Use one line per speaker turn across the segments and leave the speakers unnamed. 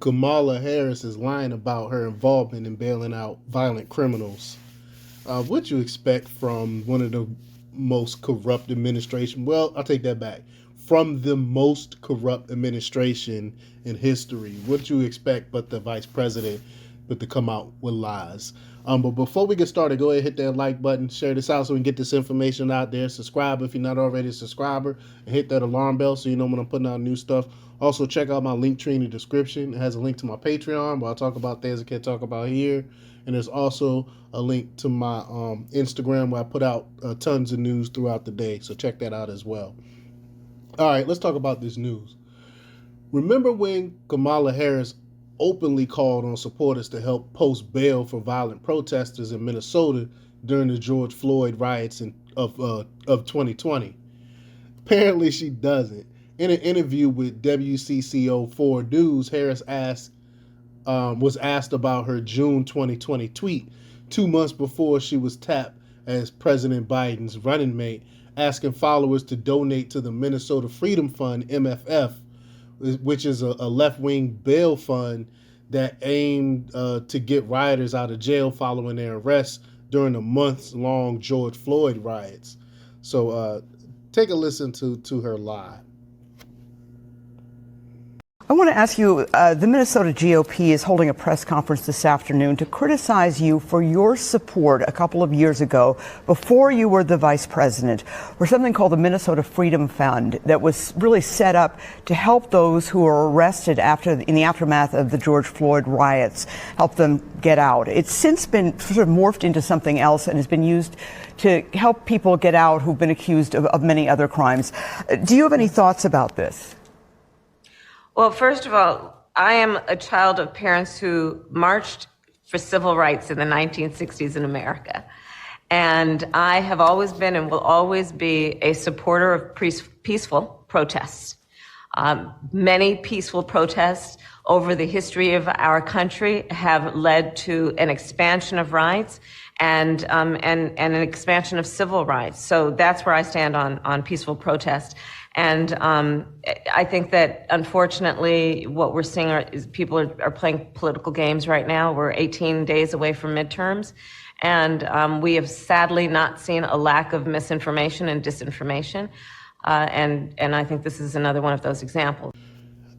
Kamala Harris is lying about her involvement in bailing out violent criminals. What you expect from one of the most corrupt administration? Well, I'll take that back. From the most corrupt administration in history, what you expect but the vice president but to come out with lies? But before we get started, go ahead and hit that like button, share this out so we can get this information out there. Subscribe if you're not already a subscriber, and hit that alarm bell so you know when I'm putting out new stuff. Also, check out my link tree in the description. It has a link to my Patreon where I talk about things I can't talk about here. And there's also a link to my Instagram where I put out tons of news throughout the day. So check that out as well. All right, let's talk about this news. Remember when Kamala Harris openly called on supporters to help post bail for violent protesters in Minnesota during the George Floyd riots of 2020? Apparently she doesn't. In an interview with WCCO 4 News, Harris was asked about her June 2020 tweet 2 months before she was tapped as President Biden's running mate, asking followers to donate to the Minnesota Freedom Fund, MFF, which is a left-wing bail fund that aimed to get rioters out of jail following their arrests during the months-long George Floyd riots. So take a listen to her lie.
I want to ask you, the Minnesota GOP is holding a press conference this afternoon to criticize you for your support a couple of years ago, before you were the vice president, for something called the Minnesota Freedom Fund that was really set up to help those who were arrested in the aftermath of the George Floyd riots, help them get out. It's since been sort of morphed into something else and has been used to help people get out who've been accused of many other crimes. Do you have any thoughts about this?
Well, first of all, I am a child of parents who marched for civil rights in the 1960s in America. And I have always been and will always be a supporter of peaceful protests. Many peaceful protests over the history of our country have led to an expansion of rights and an expansion of civil rights. So that's where I stand on peaceful protest. And I think that, unfortunately, what we're seeing is people are playing political games right now. We're 18 days away from midterms, and we have sadly not seen a lack of misinformation and disinformation. And I think this is another one of those examples.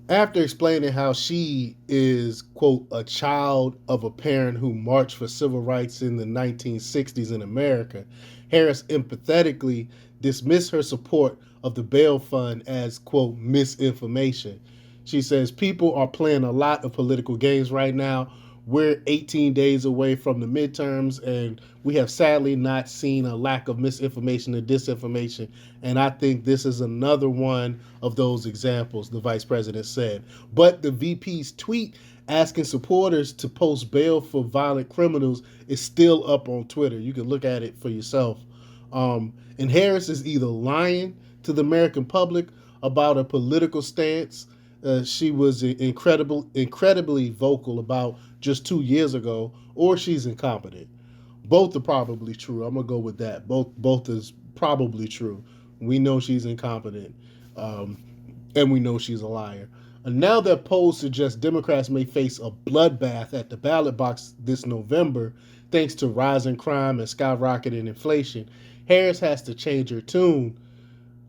After explaining how she is, quote, a child of a parent who marched for civil rights in the 1960s in America, Harris empathetically dismissed her support of the bail fund as, quote, misinformation. She says people are playing a lot of political games right now. We're 18 days away from the midterms, and we have sadly not seen a lack of misinformation and disinformation. And I think this is another one of those examples, the vice president said. But the VP's tweet asking supporters to post bail for violent criminals is still up on Twitter. You can look at it for yourself. And Harris is either lying to the American public about a political stance she was incredibly vocal about just 2 years ago, or she's incompetent. Both are probably true. I'm gonna go with that. Both is probably true. We know she's incompetent, and we know she's a liar. And now that polls suggest Democrats may face a bloodbath at the ballot box this November, thanks to rising crime and skyrocketing inflation, Harris has to change her tune,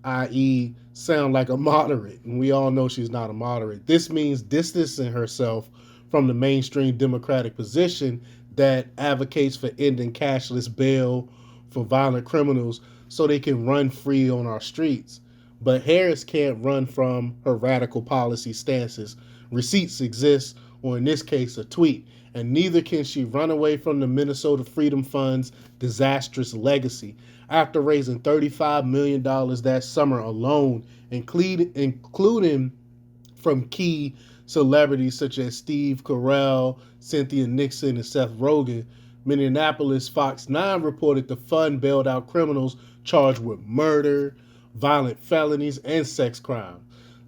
i.e., sound like a moderate. And we all know she's not a moderate. This means distancing herself from the mainstream Democratic position that advocates for ending cashless bail for violent criminals so they can run free on our streets. But Harris can't run from her radical policy stances. Receipts exist, or in this case, a tweet. And neither can she run away from the Minnesota Freedom Fund's disastrous legacy. After raising $35 million that summer alone, including from key celebrities such as Steve Carell, Cynthia Nixon, and Seth Rogen, Minneapolis Fox 9 reported the fund bailed out criminals charged with murder, violent felonies, and sex crimes.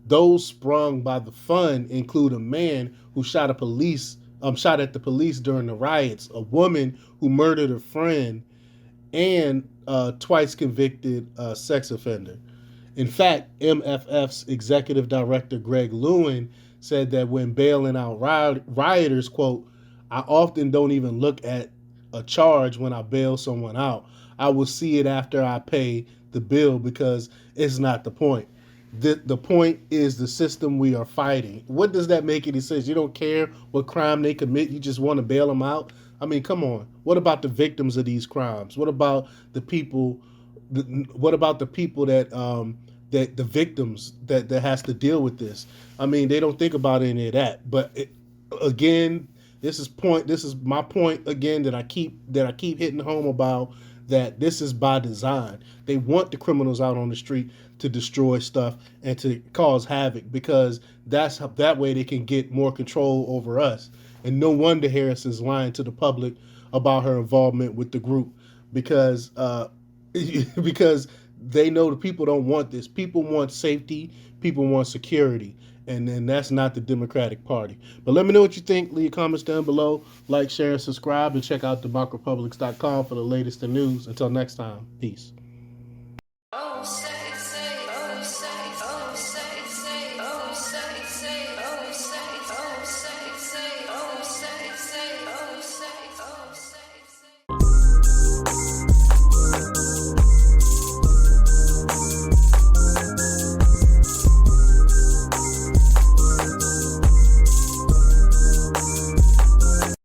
Those sprung by the fund include a man who shot at the police during the riots, a woman who murdered a friend, and a twice convicted sex offender. In fact, MFF's executive director Greg Lewin said that when bailing out rioters, quote, I often don't even look at a charge when I bail someone out. I will see it after I pay the bill because it's not the point. The point is the system we are fighting. What does that make any sense? You don't care what crime they commit, you just want to bail them out? I mean, come on. What about the victims of these crimes? What about the people? What about the people that the victims that has to deal with this? I mean, they don't think about any of that. But again, this is my point again that I keep hitting home about, that this is by design. They want the criminals out on the street to destroy stuff and to cause havoc, because that way they can get more control over us. And no wonder Harris is lying to the public about her involvement with the group, because because they know the people don't want this. People want safety. People want security. And then that's not the Democratic Party. But let me know what you think. Leave comments down below. Like, share, and subscribe. And check out democrapublics.com for the latest in news. Until next time, peace.